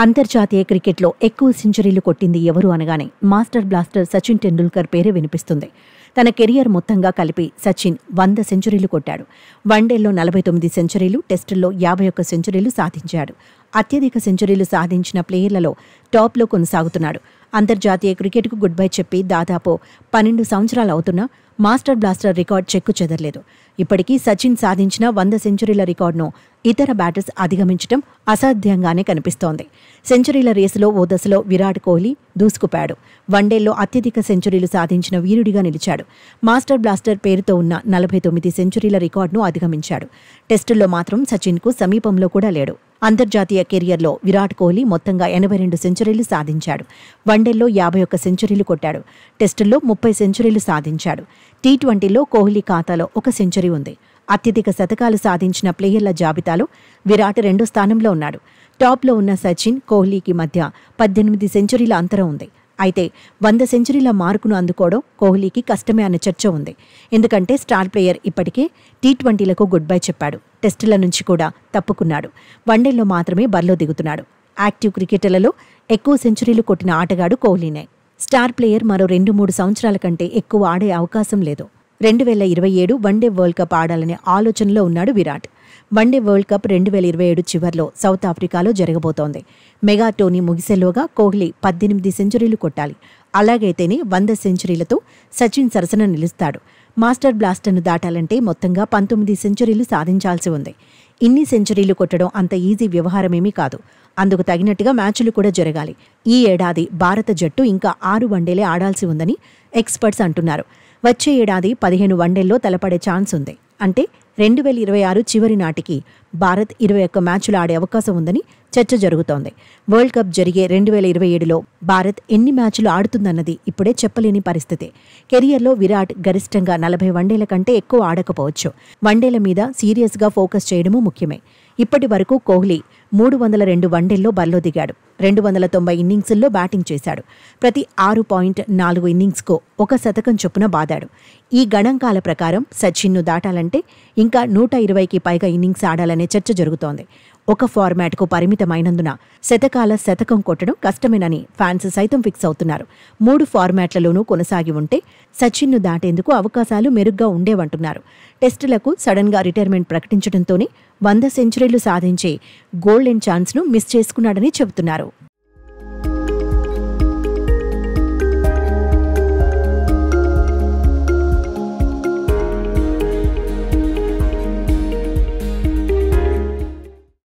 అంతర్జాతీయ క్రికెట్లో ఎక్కువ సెంచరీలు కొట్టింది ఎవరు అనగానే మాస్టర్ బ్లాస్టర్ సచిన్ టెండూల్కర్ పేరే వినిపిస్తుంది. తన కెరియర్ మొత్తంగా కలిపి సచిన్ 100 సెంచరీలు కొట్టాడు. వన్డేల్లో 49 సెంచరీలు, టెస్టుల్లో 51 సెంచరీలు సాధించాడు. అత్యధిక సెంచరీలు సాధించిన ప్లేయర్లలో టాప్లో కొనసాగుతున్నాడు. అంతర్జాతీయ క్రికెట్కు గుడ్ బై చెప్పి దాదాపు 12 సంవత్సరాలు అవుతున్నా మాస్టర్ బ్లాస్టర్ రికార్డ్ చెక్కు చెదరలేదు. ఇప్పటికీ సచిన్ సాధించిన 100 సెంచరీల రికార్డును ఇతర బ్యాటర్స్ అధిగమించడం అసాధ్యంగానే కనిపిస్తోంది. సెంచరీల రేసులో ఓ దశలో విరాట్ కోహ్లీ దూసుకుపోయాడు. వన్డేల్లో అత్యధిక సెంచరీలు సాధించిన వీరుడిగా నిలిచాడు. మాస్టర్ బ్లాస్టర్ పేరుతో ఉన్న 49 సెంచరీల రికార్డును అధిగమించాడు. టెస్టుల్లో మాత్రం సచిన్కు సమీపంలో కూడా లేడు. అంతర్జాతీయ కెరియర్లో విరాట్ కోహ్లీ మొత్తంగా 82 సెంచరీలు సాధించాడు. వన్డేల్లో 51 సెంచరీలు కొట్టాడు. టెస్టుల్లో 30 సెంచరీలు సాధించాడు. టీ20లో కోహ్లీ ఖాతాలో 1 సెంచరీ ఉంది. అత్యధిక శతకాలు సాధించిన ప్లేయర్ల జాబితాలో విరాట్ 2వ స్థానంలో ఉన్నాడు. టాప్లో ఉన్న సచిన్, కోహ్లీకి మధ్య 18 సెంచరీల అంతరం ఉంది. అయితే 100 సెంచరీల మార్కును అందుకోవడం కోహ్లీకి కష్టమే అన్న చర్చ ఉంది. ఎందుకంటే స్టార్ ప్లేయర్ ఇప్పటికే టీ20లకు గుడ్ బై చెప్పాడు. టెస్టుల నుంచి కూడా తప్పుకున్నాడు. వన్డేల్లో మాత్రమే బరిలో దిగుతున్నాడు. యాక్టివ్ క్రికెటర్లలో ఎక్కువ సెంచరీలు కొట్టిన ఆటగాడు కోహ్లీనే. స్టార్ ప్లేయర్ మరో 2-3 సంవత్సరాల కంటే ఎక్కువ ఆడే అవకాశం లేదు. 2027 వన్డే వరల్డ్ కప్ ఆడాలనే ఆలోచనలో ఉన్నాడు విరాట్. వన్డే వరల్డ్ కప్ 2027 చివర్లో సౌత్ ఆఫ్రికాలో జరగబోతోంది. మెగా టోర్నీ ముగిసేలోగా కోహ్లీ 18 సెంచరీలు కొట్టాలి. అలాగైతేనే 100 సెంచరీలతో సచిన్ సరసన నిలుస్తాడు. మాస్టర్ బ్లాస్టర్ను దాటాలంటే మొత్తంగా 19 సెంచరీలు సాధించాల్సి ఉంది. ఇన్ని సెంచరీలు కొట్టడం అంత ఈజీ వ్యవహారమేమీ కాదు. అందుకు తగినట్టుగా మ్యాచ్లు కూడా జరగాలి. ఈ ఏడాది భారత జట్టు ఇంకా 6 వన్డేలే ఆడాల్సి ఉందని ఎక్స్పర్ట్స్ అంటున్నారు. వచ్చే ఏడాది 15 వన్డేల్లో తలపడే ఛాన్స్ ఉంది. అంటే 2026 చివరి నాటికి భారత్ 21 మ్యాచ్లు ఆడే అవకాశం ఉందని చర్చ జరుగుతోంది. వరల్డ్ కప్ జరిగే 2027లో భారత్ ఎన్ని మ్యాచ్లు ఆడుతుందన్నది ఇప్పుడే చెప్పలేని పరిస్థితి. కెరియర్లో విరాట్ గరిష్టంగా 40 వన్డేల కంటే ఎక్కువ ఆడకపోవచ్చు. వన్డేల మీద సీరియస్గా ఫోకస్ చేయడమూ ముఖ్యమే. ఇప్పటి వరకు కోహ్లీ 302 వన్డేల్లో బరిలో దిగాడు. 290 ఇన్నింగ్స్ల్లో బ్యాటింగ్ చేశాడు. ప్రతి 6.4 ఇన్నింగ్స్కు 1 శతకం చొప్పున బాదాడు. ఈ గణాంకాల ప్రకారం సచిన్ను దాటాలంటే ఇంకా 120కి పైగా ఇన్నింగ్స్ ఆడాలనే చర్చ జరుగుతోంది. ఒక ఫార్మాట్కు పరిమితమైనందున శతకం కొట్టడం కష్టమేనని ఫ్యాన్స్ సైతం ఫిక్స్ అవుతున్నారు. 3 ఫార్మాట్లలోనూ కొనసాగి ఉంటే సచిన్ను దాటేందుకు అవకాశాలు మెరుగ్గా ఉండేవంటున్నారు. టెస్టులకు సడన్గా రిటైర్మెంట్ ప్రకటించడంతోనే 100 సెంచరీలు సాధించే గోల్డెన్ ఛాన్స్ను మిస్ చేసుకున్నాడని చెబుతున్నారు.